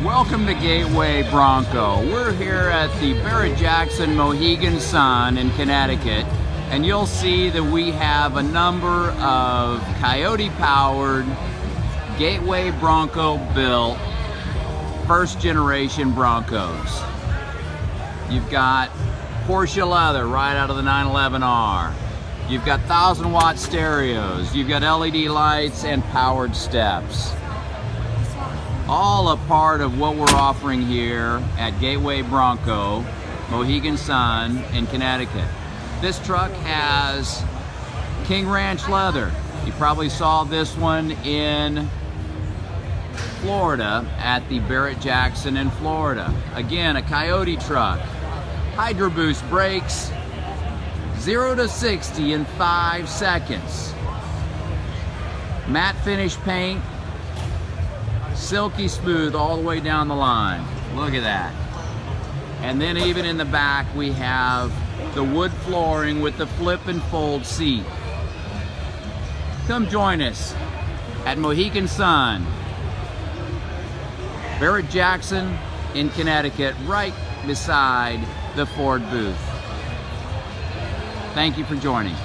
Welcome to Gateway Bronco. We're here at the Barrett Jackson Mohegan Sun in Connecticut, and you'll see that we have a number of Coyote-powered, Gateway Bronco-built, first-generation Broncos. You've got Porsche leather right out of the 911R. You've got 1,000-watt stereos. You've got LED lights and powered steps. All a part of what we're offering here at Gateway Bronco, Mohegan Sun in Connecticut. This truck has King Ranch leather. You probably saw this one in Florida at the Barrett Jackson in Florida. Again, a Coyote truck. Hydro Boost brakes, 0 to 60 in 5 seconds. Matte finish paint, silky smooth all the way down the line. Look at that. And then even in the back we have the wood flooring with the flip and fold seat. Come join us at Mohegan Sun, Barrett Jackson in Connecticut, right beside the Ford booth. Thank you for joining.